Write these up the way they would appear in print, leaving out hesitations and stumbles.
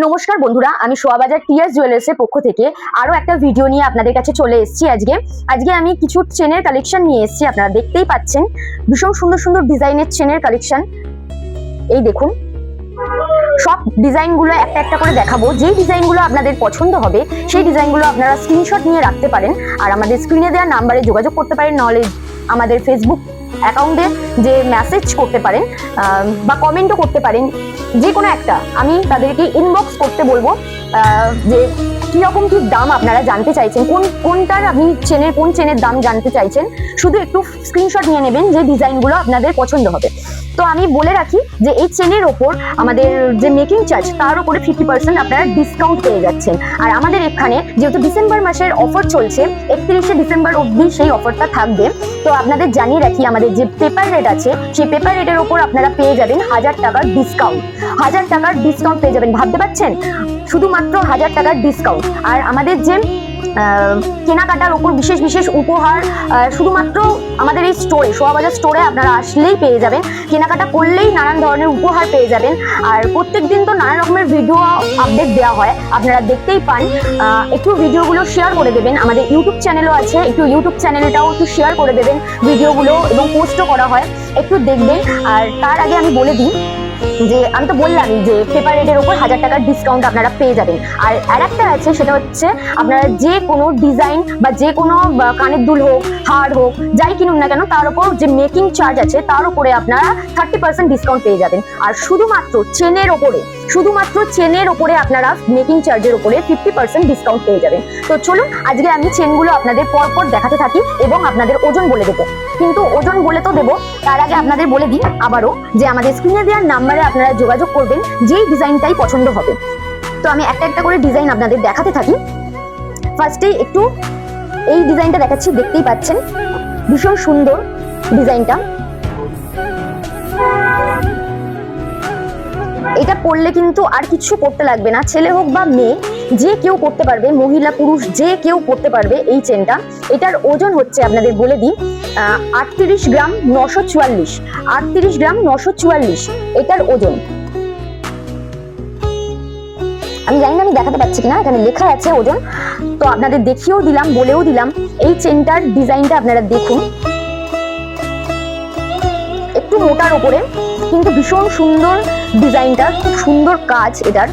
নমস্কার বন্ধুরা, আমি সোয়াবাজার টিএস জুয়েলার্সের পক্ষ থেকে আরো একটা ভিডিও নিয়ে আপনাদের কাছে চলে এসেছি। আজকে আমি কিছু চেনের কালেকশন নিয়ে এসেছি। আপনারা দেখতেই পাচ্ছেন ভীষণ সুন্দর সুন্দর ডিজাইনের চেনের কালেকশন। এই দেখুন, সব ডিজাইনগুলো একটা একটা করে দেখাবো। যেই ডিজাইনগুলো আপনাদের পছন্দ হবে সেই ডিজাইনগুলো আপনারা স্ক্রিনশট নিয়ে রাখতে পারেন আর আমাদের স্ক্রিনে দেওয়া নাম্বারে যোগাযোগ করতে পারেন, নাহলে আমাদের ফেসবুক অ্যাকাউন্টে যে মেসেজ করতে পারেন বা কমেন্টও করতে পারেন, যে কোনো একটা। আমি তাদেরকে ইনবক্স করতে বলবো যে কিরকম কি দাম আপনারা জানতে চাইছেন, কোনটার আপনি কোন চেনের দাম জানতে চাইছেন। শুধু একটু স্ক্রিনশট নিয়ে নেবেন যে ডিজাইনগুলো আপনাদের পছন্দ হবে। তো আমি বলে রাখি যে এই চেনের ওপর আমাদের যে মেকিং চার্জ তার উপরে 50% আপনারা ডিসকাউন্ট পেয়ে যাচ্ছেন। আর আমাদের এখানে যেহেতু ডিসেম্বর মাসের অফার চলছে, 31শে ডিসেম্বর অবধি সেই অফারটা থাকবে। তো আপনাদের জানিয়ে রাখি, আমাদের যে পেপার রেট আছে সেই পেপার রেটের ওপর আপনারা পেয়ে যাবেন 1000 টাকার ডিসকাউন্ট। 1000 টাকার ডিসকাউন্ট পেয়ে যাবেন, ভাবতে পারছেন? শুধুমাত্র 1000 টাকার ডিসকাউন্ট। আর আমাদের যে কেনাকাটার উপর বিশেষ বিশেষ উপহার শুধুমাত্র আমাদের এই স্টোরে, সোয়াবাজার স্টোরে আপনারা আসলেই পেয়ে যাবেন। কেনাকাটা করলেই নানান ধরনের উপহার পেয়ে যাবেন। আর প্রত্যেকদিন তো নানা রকমের ভিডিও আপডেট দেওয়া হয়, আপনারা দেখতেই পান। একটু ভিডিওগুলো শেয়ার করে দেবেন। আমাদের ইউটিউব চ্যানেলও আছে, একটু ইউটিউব চ্যানেলটাও একটু শেয়ার করে দেবেন। ভিডিওগুলো এবং পোস্টও করা হয়, একটু দেখবেন। আর তার আগে আমি বলে দিই যে আমি তো বললামই যে পেপার রেটের উপর 1000 টাকার ডিসকাউন্ট আপনারা পেয়ে যাবেন। আর আরেকটা আছে, সেটা হচ্ছে আপনারা যে কোনো ডিজাইন বা যে কোনো কানের দুল হোক, হার হোক, যাই কিনুন না কেন, তার উপর যে মেকিং চার্জ আছে তার উপরে আপনারা 30% ডিসকাউন্ট পেয়ে যাবেন। আর শুধুমাত্র চেনের ওপরে আপনারা মেকিং চার্জের উপরে 50% ডিসকাউন্ট পেয়ে যাবেন। তো চলুন আজকে আমি চেনগুলো আপনাদের পরপর দেখাতে থাকি এবং আপনাদের ওজন বলে দেবো। কিন্তু ওজন বলে তো দেবো, তার আগে আপনাদের বলে দিই আবারও যে আমাদের স্ক্রিনে দেওয়ার নাম্বারে আপনারা যোগাযোগ করবেন যেই ডিজাইনটাই পছন্দ হবে। তো আমি একটা একটা করে ডিজাইন আপনাদের দেখাতে থাকি। ফার্স্টেই একটু এই ডিজাইনটা দেখাচ্ছি, দেখতেই পাচ্ছেন ভীষণ সুন্দর ডিজাইনটা। এটা পরলে কিন্তু আর কিছু করতে লাগবে না, ছেলে হোক বা মেয়ে যে কেউ পরতে পারবে, মহিলা পুরুষ যে কেউ পরতে পারবে এই চেনটা। এটার ওজন হচ্ছে আপনাদের বলে দিই 38 গ্রাম 944। 38 গ্রাম 944 এটার ওজন। আমি জানি না আমি দেখাতে পাচ্ছি কিনা, এখানে লেখা আছে ওজন, তো আপনাদের দেখিয়েও দিলাম, বলেও দিলাম। এই চেনটার ডিজাইনটা আপনারা দেখুন, একটু মোটার উপরে কিন্তু ভীষণ সুন্দর ডিজাইনটা, খুব সুন্দর কাজ এটার।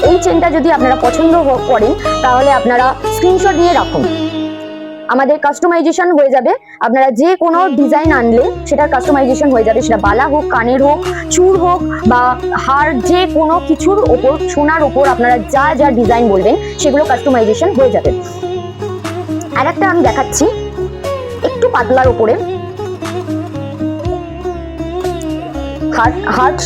এই চেনটা যদি আপনারা পছন্দ করেন তাহলে আপনারা স্ক্রিনশট নিয়ে রাখুন। আমাদের কাস্টমাইজেশন হয়ে যাবে। আপনারা যে কোনো ডিজাইন আনলে সেটার কাস্টমাইজেশন হয়ে যাবে, সেটা বালা হোক, কানের হোক, চূড় হোক বা হার, যে কোনো কিছুর ওপর, সোনার ওপর আপনারা যা যা ডিজাইন বলবেন সেগুলো কাস্টমাইজেশন হয়ে যাবে। আর একটা আমি দেখাচ্ছি একটু পাতলার ওপরে, হার্ট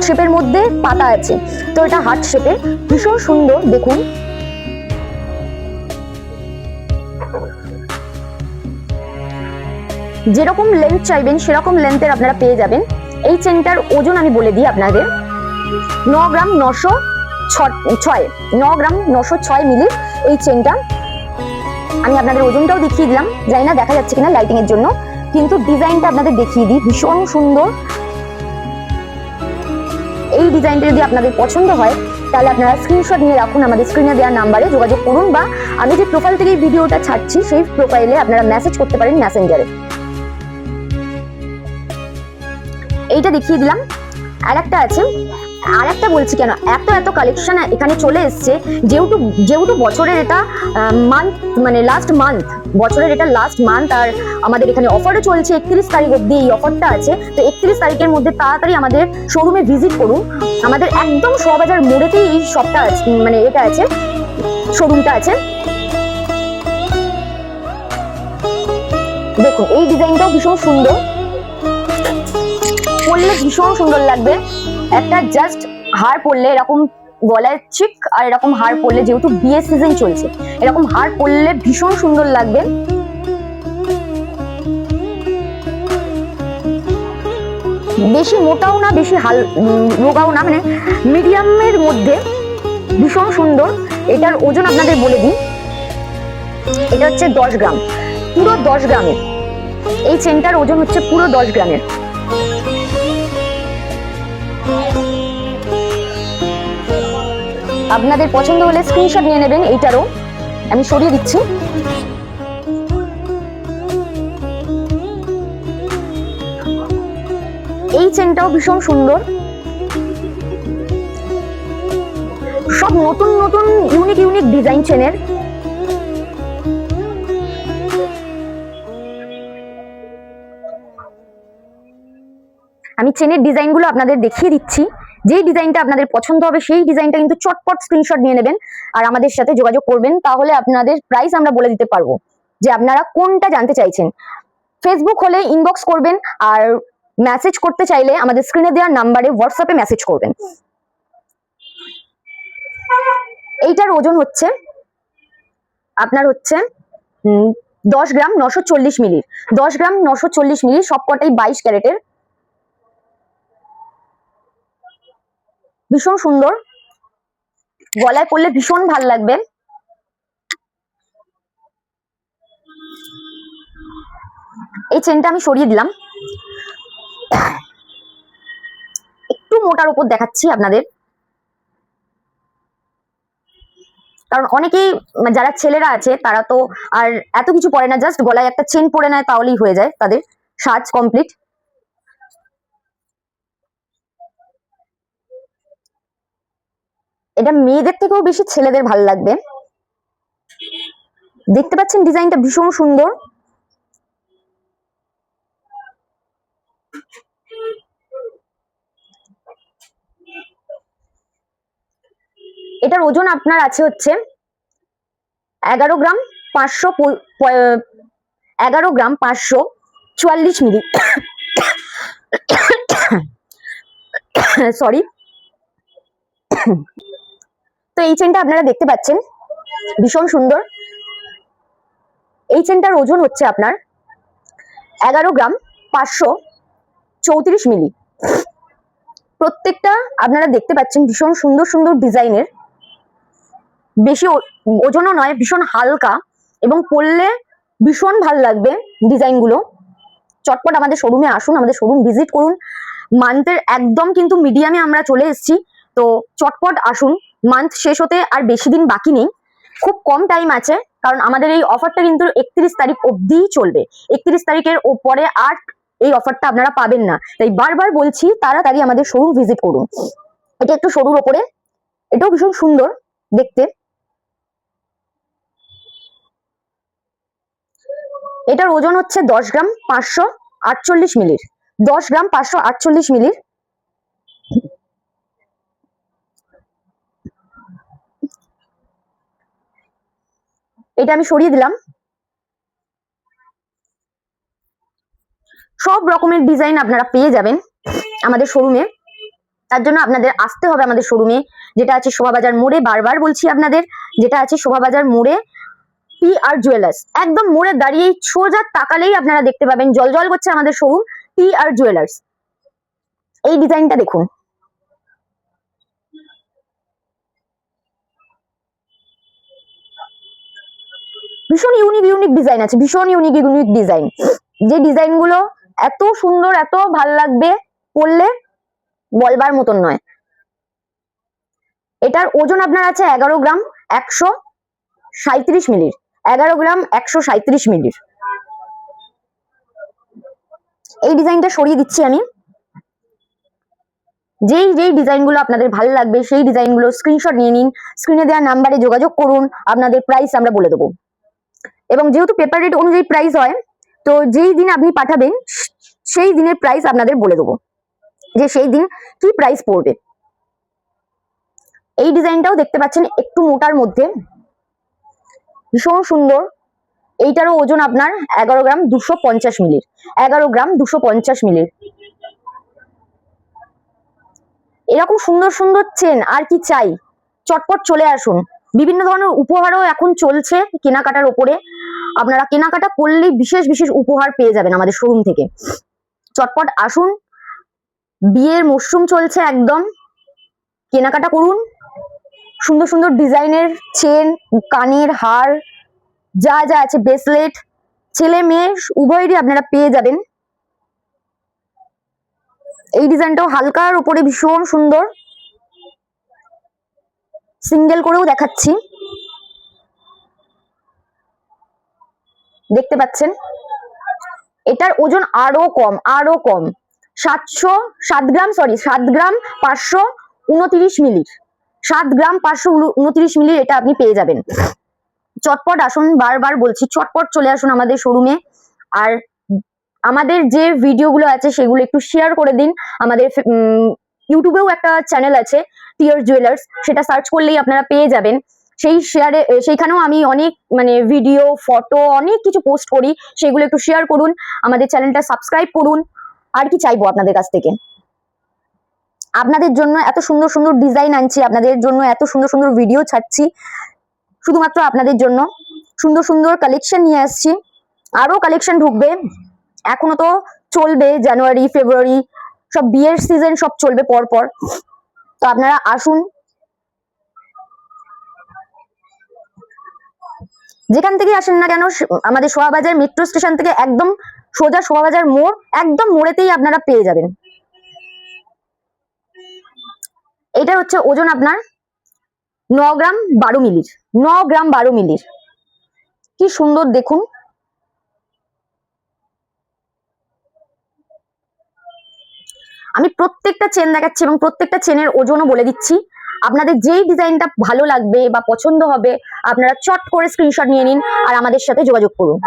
শেপের মধ্যে পাতা আছে, তো এটা হার্ট শেপের, ভীষণ সুন্দর। দেখুন যেরকম লেন্থ চাইবেন সেরকম লেন্থের আপনারা পেয়ে যাবেন। এই চেনটার ওজন আমি বলে দিই আপনাদের 9 গ্রাম 906 মিলি এই চেনটা। আমি আপনাদের ওজনটাও দেখিয়ে দিলাম, জানি না দেখা যাচ্ছে কিনা লাইটিং এর জন্য, কিন্তু ডিজাইনটা আপনাদের দেখিয়ে দিই, ভীষণ সুন্দর। এই ডিজাইনটা যদি আপনাদের পছন্দ হয় তাহলে আপনারা স্ক্রিনশট নিয়ে রাখুন, আমাদের স্ক্রিনে দেওয়া নাম্বারে যোগাযোগ করুন, বা আমি যে প্রোফাইল থেকে এই ভিডিওটা ছাড়ছি সেই প্রোফাইলে আপনারা মেসেজ করতে পারেন মেসেঞ্জারে। এইটা দেখিয়ে দিলাম। আর একটা আছে, আর একটা বলছি কেন, এত কালেকশন এখানে চলে এসছে, যেহেতু বছরের এটা মান্থ, মানে লাস্ট মান্থ, বছরের এটা লাস্ট মান্থ। আর আমাদের এখানে অফারও চলছে, 31 তারিখ অব্দি এই অফারটা আছে। তো 31 তারিখের মধ্যে তাড়াতাড়ি আমাদের শোরুমে ভিজিট করুন। আমাদের একদম সোয়াবাজার মোড়েতেই এই শপটা আছে, মানে এটা আছে, শোরুমটা আছে। দেখুন এই ডিজাইনটাও ভীষণ সুন্দর, পরলে ভীষণ সুন্দর লাগবে। একটা জাস্ট হার পরলে, এরকম গলায় চিক আর এরকম হার পরলে, যেহেতু বিয়ে সিজন চলছে, এরকম হার পরলে ভীষণ সুন্দর লাগবে। বেশি মোটাও না, বেশি রোগাও না, মানে মিডিয়ামের মধ্যে, ভীষণ সুন্দর। এটার ওজন আপনাদের বলে দিই, এটা হচ্ছে 10 গ্রাম, পুরো 10 গ্রামের। এই চেনটার ওজন হচ্ছে পুরো 10 গ্রামের। আপনাদের পছন্দ হলে স্ক্রিনশট নিয়ে নেবেন। এইটারও আমি সরিয়ে দিচ্ছি। এই চেনটাও ভীষণ সুন্দর, সব নতুন নতুন ইউনিক ইউনিক ডিজাইন চেনের। আমি চেনের ডিজাইনগুলো আপনাদের দেখিয়ে দিচ্ছি। যেই ডিজাইনটা আপনাদের পছন্দ হবে সেই ডিজাইনটা কিন্তু চটপট স্ক্রিনশট নিয়ে নেবেন আর আমাদের সাথে যোগাযোগ করবেন, তাহলে আপনাদের প্রাইস আমরা বলে দিতে পারবো যে আপনারা কোনটা জানতে চাইছেন। ফেসবুক হলে ইনবক্স করবেন, আর মেসেজ করতে চাইলে আমাদের স্ক্রিনে দেওয়া নাম্বারে হোয়াটসঅ্যাপে মেসেজ করবেন। এইটার ওজন হচ্ছে আপনার হচ্ছে 10 গ্রাম 940 মিলি, 10 গ্রাম 940 মিলি, সবকটাই 22 ক্যারেটের। ভীষণ সুন্দর, গলায় পরলে ভীষণ ভাল লাগবে। এই চেনটা আমি সরিয়ে দিলাম, একটু মোটার উপর দেখাচ্ছি আপনাদের, কারণ অনেকেই যারা ছেলেরা আছে তারা তো আর এত কিছু পরে না, জাস্ট গলায় একটা চেন পরে নেয় তাহলেই হয়ে যায় তাদের সাজ কমপ্লিট। এটা মেয়েদের থেকেও বেশি ছেলেদের ভালো লাগবে। দেখতে পাচ্ছেন ডিজাইনটা ভীষণ সুন্দর। এটার ওজন আপনার আছে হচ্ছে 11 গ্রাম 544 মিলি। সরি। তো এই চেনটা আপনারা দেখতে পাচ্ছেন ভীষণ সুন্দর। এই চেনটার ওজন হচ্ছে আপনার 11 গ্রাম 534 মিলি। প্রত্যেকটা আপনারা দেখতে পাচ্ছেন ভীষণ সুন্দর সুন্দর ডিজাইনের, বেশি ওজনও নয়, ভীষণ হালকা এবং পরলে ভীষণ ভাল লাগবে ডিজাইনগুলো। চটপট আমাদের শোরুমে আসুন, আমাদের শোরুম ভিজিট করুন। মান্থের একদম কিন্তু মিডিয়ামে আমরা চলে এসেছি, তো চটপট আসুন। মান্থ শেষ হতে আর বেশি দিন বাকি নেই, খুব কম টাইম আছে, কারণ আমাদের এই অফারটা কিন্তু 31 তারিখ অবধিই চলবে। 31 তারিখের পরে আর এই অফারটা আপনারা পাবেন না, তাই বারবার বলছি তাড়াতাড়ি আমাদের শোরুম ভিজিট করুন। এটা একটু সরুর ওপরে, এটাও ভীষণ সুন্দর দেখতে। এটার ওজন হচ্ছে 10 গ্রাম 548 মিলির, 10 গ্রাম 548 মিলির। এটা আমি সরিয়ে দিলাম। সব রকমের ডিজাইন আপনারা পেয়ে যাবেন আমাদের শোরুমে, তার জন্য আপনাদের আসতে হবে আমাদের শোরুমে, যেটা আছে শোভাবাজার মোড়ে। বারবার বলছি আপনাদের, যেটা আছে শোভাবাজার মোড়ে, PR জুয়েলার্স। একদম মোড়ে দাঁড়িয়ে সোজা তাকালেই আপনারা দেখতে পাবেন, জল করছে আমাদের শোরুম PR জুয়েলার্স। এই ডিজাইনটা দেখুন, ভীষণ ইউনিক ইউনিক ডিজাইন আছে, ভীষণ ইউনিক ইউনিক ডিজাইন। যে ডিজাইনগুলো এত সুন্দর, এত ভাল লাগবে পরলে বলবার মতন নয়। এটার ওজন আপনার আছে 11 গ্রাম 137 মিলির, 11 গ্রাম 137 মিলির। এই ডিজাইনটা সরিয়ে দিচ্ছি আমি। যেই যেই ডিজাইনগুলো আপনাদের ভালো লাগবে সেই ডিজাইনগুলো স্ক্রিনশট নিয়ে নিন, স্ক্রিনে দেওয়া নাম্বারে যোগাযোগ করুন, আপনাদের প্রাইস আমরা বলে দেবো। এবং যেহেতু পেপার রেট অনুযায়ী প্রাইস হয়, তো যেই দিন আপনি পাঠাবেন সেই দিনের প্রাইস আপনাদের বলে দেবো যে সেই দিন কি প্রাইস পড়বে। এই ডিজাইনটাও দেখতে পাচ্ছেন একটু মোটার মধ্যে, ভীষণ সুন্দর। এইটারও ওজন আপনার 11 গ্রাম 250 মিলির, 11 গ্রাম 250 মিলির। এরকম সুন্দর সুন্দর চেন আর কি চাই, চটপট চলে আসুন। বিভিন্ন ধরনের উপহারও এখন চলছে কেনাকাটার ওপরে, আপনারা কেনাকাটা করলেই বিশেষ বিশেষ উপহার পেয়ে যাবেন আমাদের শোরুম থেকে। চটপট আসুন, বিয়ের মরশুম চলছে একদম, কেনাকাটা করুন। সুন্দর সুন্দর ডিজাইনের চেন, কানের হার, যা যা আছে, ব্রেসলেট, ছেলে মেয়ে উভয়েরই আপনারা পেয়ে যাবেন। এই ডিজাইনটাও হালকার উপরে ভীষণ সুন্দর, সিঙ্গেল করেও দেখাচ্ছি, দেখতে পাচ্ছেন। এটার ওজন আরো কম 7 গ্রাম 529 মিলির, 7 গ্রাম 529 মিলির এটা আপনি পেয়ে যাবেন। চটপট আসুন, বারবার বলছি চটপট চলে আসুন আমাদের শোরুমে। আর আমাদের যে ভিডিওগুলো আছে সেগুলো একটু শেয়ার করে দিন। আমাদের ইউটিউবেও একটা চ্যানেল আছে টিয়ার্স জুয়েলার্স, সেটা সার্চ করলেই আপনারা পেয়ে যাবেন। সেইখানেও আমি অনেক ভিডিও, ফটো অনেক কিছু পোস্ট করি, সেগুলো একটু শেয়ার করুন, আমাদের চ্যানেলটা সাবস্ক্রাইব করুন। আর কি চাইবো আপনাদের কাছ থেকে? আপনাদের জন্য এত সুন্দর সুন্দর ডিজাইন আনছি, আপনাদের জন্য এত সুন্দর সুন্দর ভিডিও ছাড়ছি, শুধুমাত্র আপনাদের জন্য সুন্দর সুন্দর কালেকশন নিয়ে আসছি। আরো কালেকশন ঢুকবে, এখনো তো চলবে, জানুয়ারি ফেব্রুয়ারি সব বিয়ের সিজন সব চলবে পরপর। তো আপনারা আসুন, যেখান থেকে আসেন না কেন, আমাদের শোভাবাজার মেট্রো স্টেশন থেকে একদম সোজা শোভাবাজার মোড়, একদম মোড়েতেই আপনারা পেয়ে যাবেন। এটা হচ্ছে ওজন আপনার 9 গ্রাম 12 মিলির, 9 গ্রাম 12 মিলির। কি সুন্দর দেখুন। আমি প্রত্যেকটা চেন দেখাচ্ছি এবং প্রত্যেকটা চেনের ওজনও বলে দিচ্ছি। আপনাদের যেই ডিজাইনটা ভালো লাগবে বা পছন্দ হবে আপনারা চট করে স্ক্রিনশট নিয়ে নিন আর আমাদের সাথে যোগাযোগ করুন।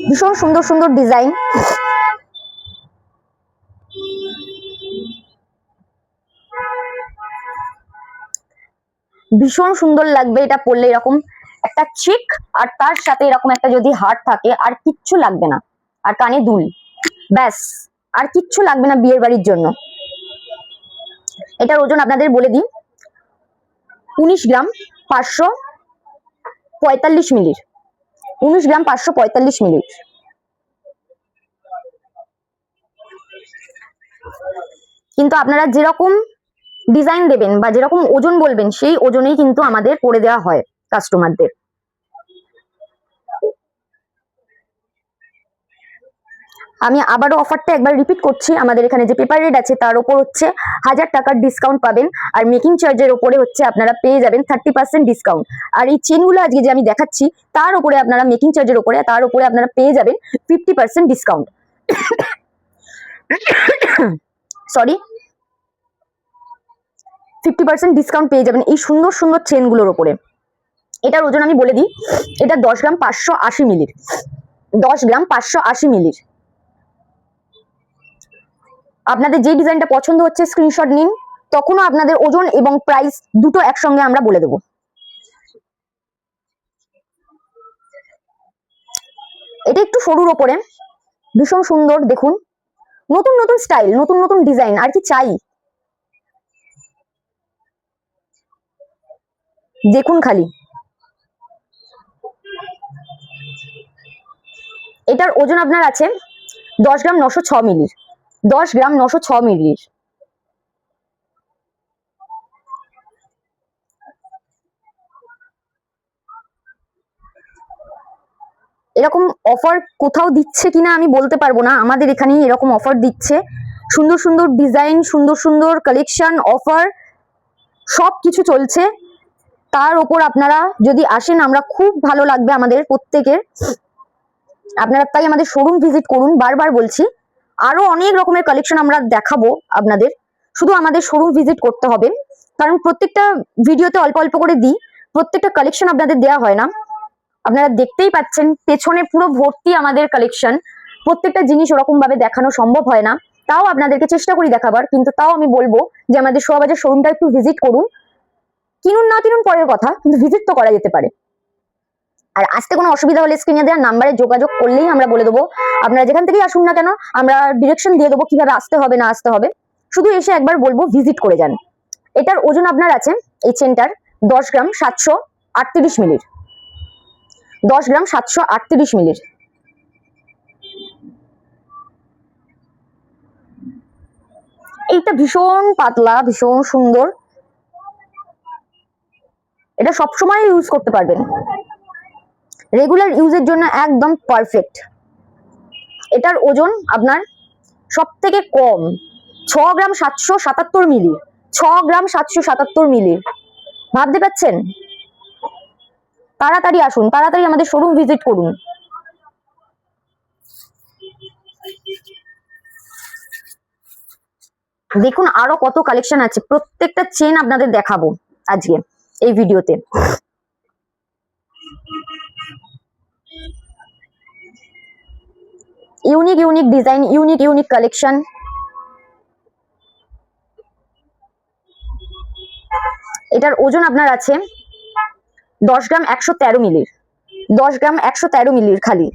ভীষণ সুন্দর সুন্দর ডিজাইন, ভীষণ সুন্দর লাগবে এটা পরলে। এরকম একটা চিক আর তার সাথে এরকম একটা যদি হার থাকে, আর কিচ্ছু লাগবে না। আর কানে দুল, ব্যাস আর কিচ্ছু লাগবে না বিয়ের বাড়ির জন্য। এটার ওজন আপনাদের বলে দিই, 19 গ্রাম 545 মিলির, 19 গ্রাম 545 মিলির। কিন্তু আপনারা যেরকম ডিজাইন দেবেন বা যেরকম ওজন বলবেন সেই ওজনেই কিন্তু আমাদের করে দেওয়া হয় কাস্টমারদের। আমি আবারও অফারটা একবার রিপিট করছি, আমাদের এখানে যে পেপার রেট আছে তার উপর হচ্ছে 1000 টাকার ডিসকাউন্ট পাবেন, আর মেকিং চার্জের উপরে হচ্ছে আপনারা পেয়ে যাবেন 30% ডিসকাউন্ট। আর এই চেনগুলো আজকে যে আমি দেখাচ্ছি তার উপরে আপনারা মেকিং চার্জের উপরে, তার উপরে আপনারা পেয়ে যাবেন 50% ডিসকাউন্ট। সরি, 50% ডিসকাউন্ট পেয়ে যাবেন এই সুন্দর সুন্দর চেনগুলোর উপরে। এটার ওজন আমি বলে দিই, এটা 10 গ্রাম 580 মিলির, 10 গ্রাম 580 মিলির। আপনাদের যে ডিজাইনটা পছন্দ হচ্ছে স্ক্রিনশট নিন, তখনও আপনাদের ওজন এবং প্রাইস দুটো একসঙ্গে আমরা বলে দেব। এটা একটু সরুর ওপরে, ভীষণ সুন্দর দেখুন, নতুন নতুন স্টাইল, নতুন নতুন ডিজাইন, আর কি চাই? দেখুন খালি। এটার ওজন আপনার আছে 10 গ্রাম 906 মিলির, 10 গ্রাম 906 মিলির। এরকম অফার কোথাও দিচ্ছে কিনা আমি বলতে পারবো না, আমাদের এখানেই এরকম অফার দিচ্ছে। সুন্দর সুন্দর ডিজাইন, সুন্দর সুন্দর কালেকশন, অফার সব কিছু চলছে। তার উপর আপনারা যদি আসেন, আমরা খুব ভালো লাগবে আমাদের প্রত্যেকের। আপনারা তাই আমাদের শোরুম ভিজিট করুন, বারবার বলছি। আরো অনেক রকমের কালেকশন আমরা দেখাবো আপনাদের, শুধু আমাদের শোরুম ভিজিট করতে হবে। কারণ প্রত্যেকটা ভিডিওতে অল্প অল্প করে দিই, প্রত্যেকটা কালেকশন আপনাদের দেওয়া হয় না। আপনারা দেখতেই পাচ্ছেন পেছনে পুরো ভর্তি আমাদের কালেকশন, প্রত্যেকটা জিনিস ওরকম ভাবে দেখানো সম্ভব হয় না, তাও আপনাদেরকে চেষ্টা করি দেখাবার। কিন্তু তাও আমি বলবো যে আমাদের শোভাবাজার শোরুমটা একটু ভিজিট করুন। কিনুন না কিনুন পরের কথা, কিন্তু ভিজিট তো করা যেতে পারে। আর আসতে কোনো অসুবিধা হলে স্ক্রিনে দেওয়া নাম্বারে যোগাযোগ করলেই আমরা বলে দেবো, আপনারা যেখান থেকেই আসুন না কেন আমরা ডিরেকশন দিয়ে দেবো কিভাবে আসতে হবে না আসতে হবে। শুধু এসে একবার বলবো ভিজিট করে যান। এটার ওজন আপনার আছে এই চেনটার 10 গ্রাম 738 মিলির, 10 গ্রাম 738 মিলির। এইটা ভীষণ পাতলা, ভীষণ সুন্দর, এটা সবসময় ইউজ করতে পারবেন, রেগুলার ইউজের জন্য একদম পারফেক্ট। এটার ওজন আপনার সব থেকে কম 6 গ্রাম 777 মিলি, 6 গ্রাম 777 মিলি। ভাবতে পারছেন? তাড়াতাড়ি আসুন, তাড়াতাড়ি আমাদের শোরুম ভিজিট করুন। দেখুন আরো কত কালেকশন আছে, প্রত্যেকটা চেন আপনাদের দেখাবো আজকে এই ভিডিওতে। Unique unique design, unique unique collection. এটার ওজন আপনার আছে 10 গ্রাম 113 মিলির, 10 গ্রাম 113 মিলির খালি।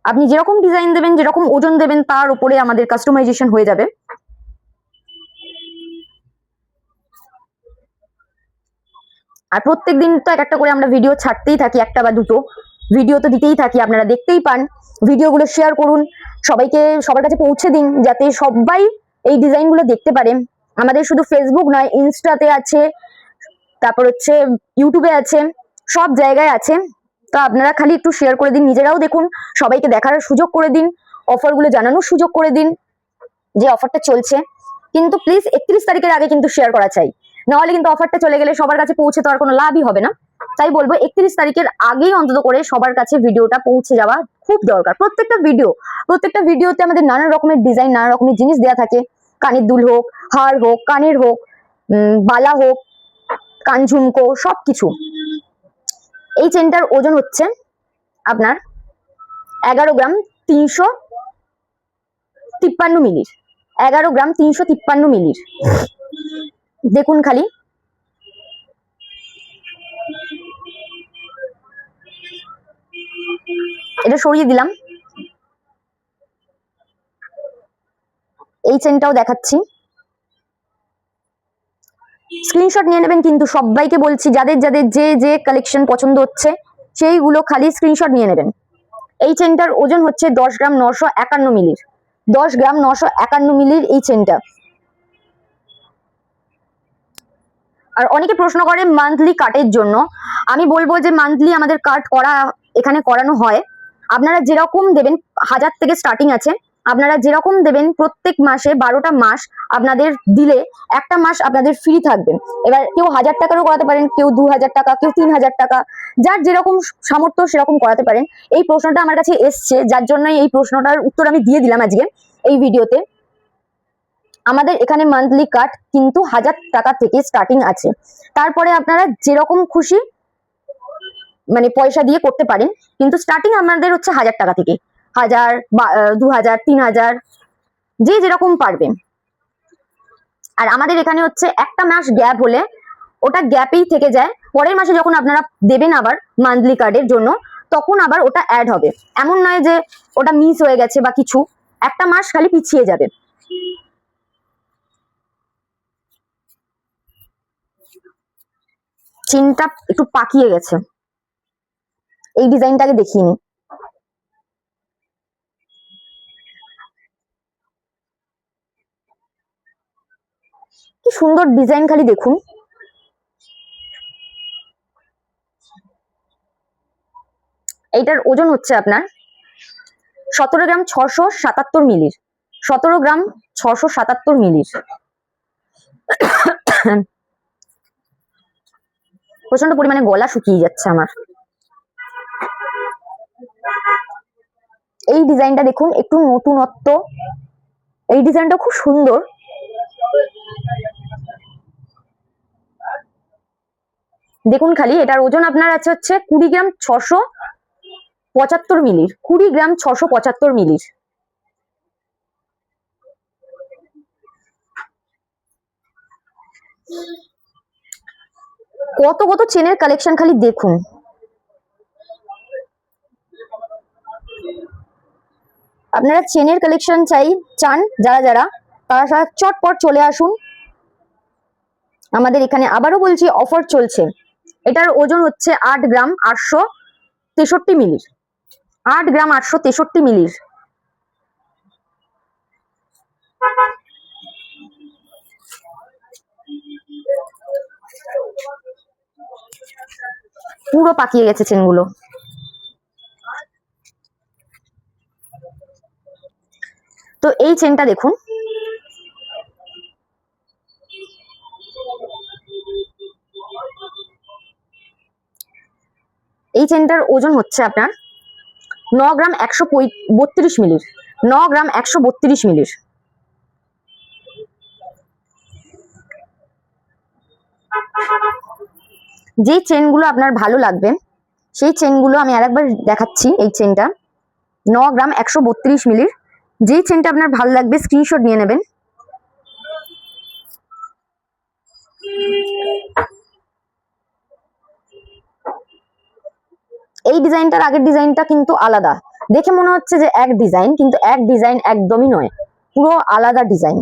আপনি যেরকম ডিজাইন দেবেন, যেরকম ওজন দেবেন, তার উপরে আমাদের কাস্টমাইজেশন হয়ে যাবে। আর প্রত্যেক দিন তো একটা করে আমরা ভিডিও ছাড়তেই থাকি, একটা বা দুটো ভিডিও তো দিতেই থাকি, আপনারা দেখতেই পান। ভিডিওগুলো শেয়ার করুন, সবাইকে সবার কাছে পৌঁছে দিন, যাতে সবাই এই ডিজাইনগুলো দেখতে পারে। আমাদের শুধু ফেসবুক নয়, ইনস্টাতে আছে, তারপর হচ্ছে ইউটিউবে আছে, সব জায়গায় আছে। তো আপনারা খালি একটু শেয়ার করে দিন, নিজেরাও দেখুন, সবাইকে দেখার সুযোগ করে দিন, অফারগুলো জানানোর সুযোগ করে দিন যে অফারটা চলছে। কিন্তু প্লিজ 31 তারিখের আগে কিন্তু শেয়ার করা চাই, নাহলে কিন্তু অফারটা চলে গেলে সবার কাছে পৌঁছে তো আর কোনো লাভই হবে না। তাই বলবো 31 তারিখের আগেই অন্তত করে সবার কাছে ভিডিওটা পৌঁছে যাওয়া খুব দরকার। প্রত্যেকটা ভিডিওতে আমাদের নানান রকমের ডিজাইন, নানা রকমের জিনিস দেওয়া থাকে। কানের দুল হোক, হার হোক, কানের হোক, বালা হোক, কান ঝুমকো, সবকিছু। এই চেনটার ওজন হচ্ছে আপনার 11 গ্রাম 353 মিলির, 11 গ্রাম 353 মিলির। দেখুন খালি, এটা সরিয়ে দিলাম। এই চেনটাও দেখাচ্ছি, স্ক্রিনশট নিয়ে নেবেন কিন্তু, সবাইকে বলছি, যাদের যাদের যে যে কালেকশন পছন্দ হচ্ছে সেইগুলো খালি স্ক্রিনশট নিয়ে নেবেন। এই চেনটার ওজন হচ্ছে 10 গ্রাম 951 মিলির, 10 গ্রাম 951 মিলির এই চেনটা। আর অনেকে প্রশ্ন করে মান্থলি কাটের জন্য, আমি বলবো যে মান্থলি আমাদের কাট করা এখানে করানো হয়। আপনারা যেরকম দেবেন, 1000 থেকে স্টার্টিং আছে, আপনারা যেরকম দেবেন প্রত্যেক মাসে 12টা মাস আপনাদের দিলে একটা মাস আপনাদের ফ্রি থাকবে। এবার কেউ 1000 টাকারও করাতে পারেন, কেউ 2000 টাকা, কেউ 3000 টাকা, যার যেরকম সামর্থ্য সেরকম করাতে পারেন। এই প্রশ্নটা আমার কাছে এসছে, যার জন্য এই প্রশ্নটার উত্তর আমি দিয়ে দিলাম আজকে এই ভিডিওতে। আমাদের এখানে মান্থলি কাট কিন্তু 1000 টাকা থেকে স্টার্টিং আছে, তারপরে আপনারা যেরকম খুশি মানে পয়সা দিয়ে করতে পারেন, কিন্তু স্টার্টিং আমাদের হচ্ছে 1000 টাকা থেকে, 1000, 2000, 3000, যে যেরকম পারবেন। আর আমাদের এখানে হচ্ছে একটা মাস গ্যাপ হলে ওটা গ্যাপেই থেকে যায়, পরের মাসে যখন আপনারা দেবেন আবার মান্থলি কার্ডের জন্য, তখন আবার ওটা অ্যাড হবে। এমন নয় যে ওটা মিস হয়ে গেছে বা কিছু, একটা মাস খালি পিছিয়ে যাবে। চেনটা একটু পাকিয়ে গেছে, এই ডিজাইনটাকে দেখিয়ে নি। কি সুন্দর ডিজাইন, খালি দেখুন। এইটার ওজন হচ্ছে আপনার 17 গ্রাম 677 মিলির, 17 গ্রাম 677 মিলির। প্রচন্ড পরিমাণে গলা শুকিয়ে যাচ্ছে আমার। এই ডিজাইনটা দেখুন, একটু নতুনত্ব, এই ডিজাইনটা খুব সুন্দর। দেখুন খালি, এটার ওজন আপনার আছে হচ্ছে 20 গ্রাম 675 মিলির, 20 গ্রাম 675 মিলির। কত কত চেনের কালেকশন খালি দেখুন। আপনারা চেনের কালেকশন চান যারা যারা, তারা চটপট চলে আসুন আমাদের এখানে। আবারও বলছি, অফার চলছে। এটার ওজন হচ্ছে 8 গ্রাম 863 মিলির, 8 গ্রাম 863 মিলির। পুরো পাকিয়ে গেছে চেনগুলো। তো এই চেনটা দেখুন, এই চেনটার ওজন হচ্ছে আপনার 9 গ্রাম 132 মিলির, 9 গ্রাম 132 মিলির। যে চেনগুলো আপনার ভালো লাগবে সেই চেনগুলো আমি আরেকবার দেখাচ্ছি। এই চেনটা 9 গ্রাম 132 মিলির, যেই চেনটা আপনার ভালো লাগবে স্ক্রিনশট নিয়ে নেবেন। এই ডিজাইনটার আগের ডিজাইনটা কিন্তু আলাদা, দেখে মনে হচ্ছে যে এক ডিজাইন, কিন্তু এক ডিজাইন একদমই নয়, পুরো আলাদা ডিজাইন।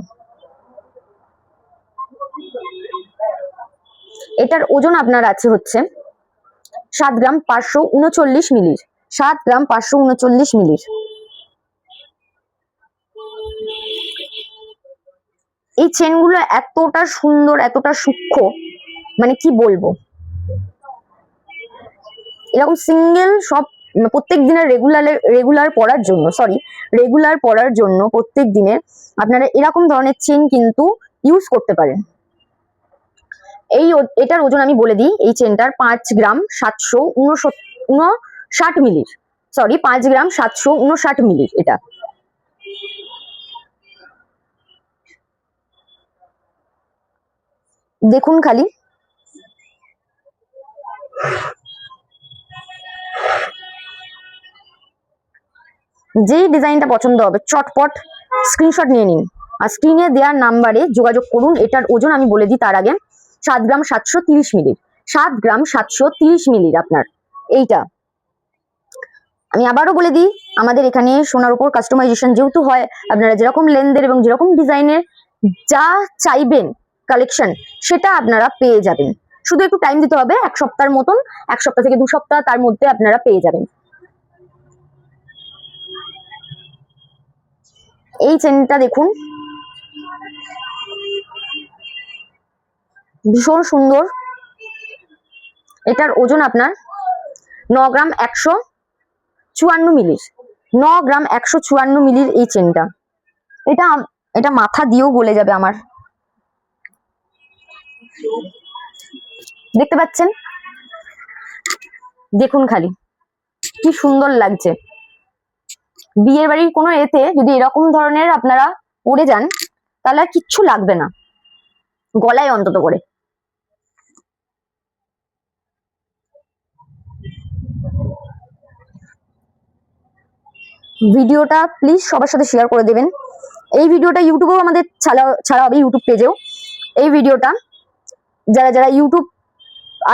এটার ওজন আপনার আছে হচ্ছে 7 গ্রাম 539 মিলির, 7 গ্রাম 539 মিলির। এই চেনগুলো এতটা সুন্দর, এতটা সূক্ষ্ম, মানে কি বলবো। এরকম সিঙ্গেল সব প্রত্যেক দিনের রেগুলার পরার জন্য প্রত্যেক দিনের আপনারা এরকম ধরনের চেন কিন্তু ইউজ করতে পারেন। এটার ওজন আমি বলে দিই, এই চেনটার 5 গ্রাম 759 মিলির, 5 গ্রাম 759 মিলির। এটা দেখুন খালি, যেই ডিজাইনটা পছন্দ হবে চটপট স্ক্রিনশট নিয়ে নিন আর স্ক্রিনে দেওয়ার নাম্বারে যোগাযোগ করুন। এটার ওজন আমি বলে দিই তার আগে, 7 গ্রাম 730 মিলির, 7 গ্রাম 730 মিলির আপনার এইটা। আমি আবারও বলে দিই, আমাদের এখানে সোনার উপর কাস্টমাইজেশন যেহেতু হয়, আপনারা যেরকম লেন্থের এবং যেরকম ডিজাইনের যা চাইবেন কালেকশন সেটা আপনারা পেয়ে যাবেন। শুধু একটু টাইম দিতে হবে, 1 সপ্তাহের মতন, 1 সপ্তাহ থেকে 2 সপ্তাহ, তার মধ্যে আপনারা পেয়ে যাবেন। এই চেনটা দেখুন, ভীষণ সুন্দর। এটার ওজন আপনার 9 গ্রাম 154 মিলির, 9 গ্রাম 154 মিলির এই চেনটা। এটা মাথা দিয়েও গলে যাবে আমার, দেখতে পাচ্ছেন? দেখুন খালি কি সুন্দর লাগছে। বিয়ের বাড়ির কোনো এতে যদি এরকম ধরনের আপনারা পরে যান তাহলে আর কিচ্ছু লাগবে না গলায় অন্তত করে। ভিডিওটা প্লিজ সবার সাথে শেয়ার করে দেবেন। এই ভিডিওটা ইউটিউবেও আমাদের ছাড়া হবে, ইউটিউব পেজেও। এই ভিডিওটা যারা ইউটিউব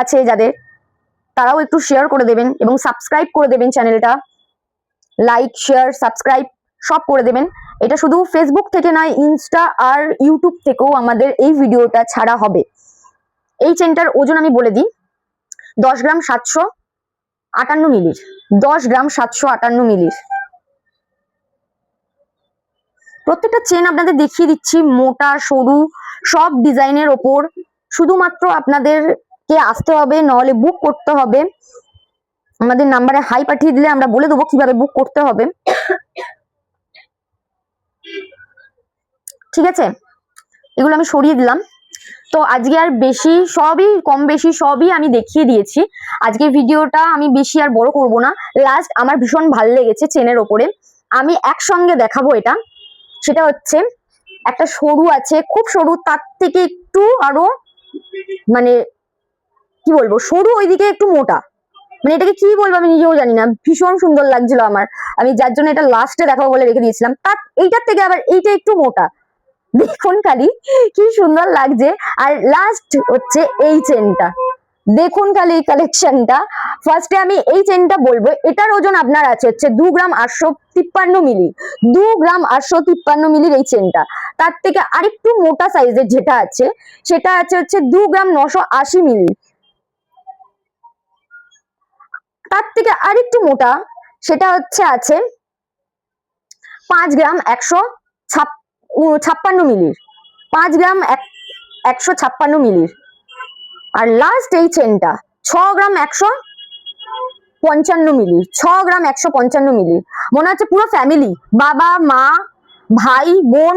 আছে যাদের, তারাও একটু শেয়ার করে দেবেন এবং সাবস্ক্রাইব করে দেবেন চ্যানেলটা। লাইক শেয়ার সাবস্ক্রাইব সব করে দেবেন। এটা শুধু ফেসবুক থেকে নয়, ইনস্টা আর ইউটিউব থেকেও আমাদের এই ভিডিওটা ছাড়া হবে। এই চেনটার ওজন আমি বলে দিই, 10 গ্রাম 758 মিলির, 10 গ্রাম 758 মিলির। প্রত্যেকটা চেন আপনাদের দেখিয়ে দিচ্ছি, মোটা সরু সব ডিজাইনের ওপর। শুধুমাত্র আপনাদেরকে আসতে হবে, নাহলে বুক করতে হবে। আমাদের নাম্বারে হাই পাঠিয়ে দিলে আমরা বলে দেবো কিভাবে বুক করতে হবে, ঠিক আছে? এগুলো আমি সরিয়ে দিলাম। তো আজকে আর বেশি, সবই কম বেশি সবই আমি দেখিয়ে দিয়েছি। আজকে ভিডিওটা আমি বেশি আর বড় করব না। লাস্ট আমার ভীষণ ভালো লেগেছে চেনের ওপরে, আমি একসঙ্গে দেখাবো এটা। সেটা হচ্ছে একটা সরু আছে, খুব সরু, তার থেকে একটু আরো মানে কি বলবো, সরু ওইদিকে একটু মোটা, মানে এটাকে কি বলবো আমি নিজেও জানি না। ভীষণ সুন্দর লাগছিল আমার, আমি যার জন্য এটা লাস্টে দেখাবো বলে রেখে দিয়েছিলাম। তার এইটার থেকে আবার এইটা একটু মোটা, দেখুন খালি কি সুন্দর লাগছে। আর লাস্ট হচ্ছে এই চেনটা, দেখুন খালি কালেকশনটা। ফার্স্টে আমি এই চেনটা বলবো, এটার ওজন আপনার আছে হচ্ছে 2 গ্রাম 853 মিলি, 2 গ্রাম 853 মিলির এই চেনটা। তার থেকে আরেকটু মোটা সাইজের যেটা আছে সেটা আছে হচ্ছে 2 গ্রাম 980 মিলি। তার থেকে আরেকটু মোটা সেটা হচ্ছে আছে 5 গ্রাম 156 মিলির, 5 গ্রাম 156 মিলির। আর লাস্ট এই চেনটা 6 গ্রাম 155 মিলি, 6 গ্রাম 155 মিলি। মনে হচ্ছে পুরো ফ্যামিলি, বাবা মা ভাই বোন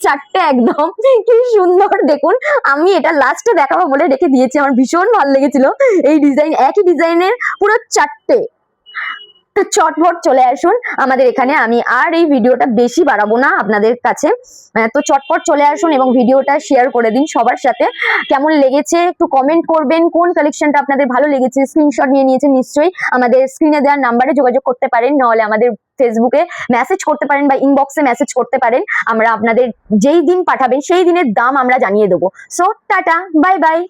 চারটে একদম কি সুন্দর দেখুন। আমি এটা লাস্টে দেখাবো বলে রেখে দিয়েছি, আমার ভীষণ ভালো লেগেছিল এই ডিজাইন, একই ডিজাইনের পুরো চারটে। তো চটপট চলে আসুন আমাদের এখানে, আমি আর এই ভিডিওটা বেশি বাড়াবো না আপনাদের কাছে। তো চটপট চলে আসুন এবং ভিডিওটা শেয়ার করে দিন সবার সাথে। কেমন লেগেছে একটু কমেন্ট করবেন, কোন কালেকশনটা আপনাদের ভালো লেগেছে স্ক্রিনশট নিয়ে নিয়েছেন নিশ্চয়ই, আমাদের স্ক্রিনে দেওয়ার নাম্বারে যোগাযোগ করতে পারেন, নাহলে আমাদের ফেসবুকে মেসেজ করতে পারেন বা ইনবক্সে মেসেজ করতে পারেন। আমরা আপনাদের যেই দিন পাঠাবেন সেই দিনের দাম আমরা জানিয়ে দেবো। So tata, bye bye.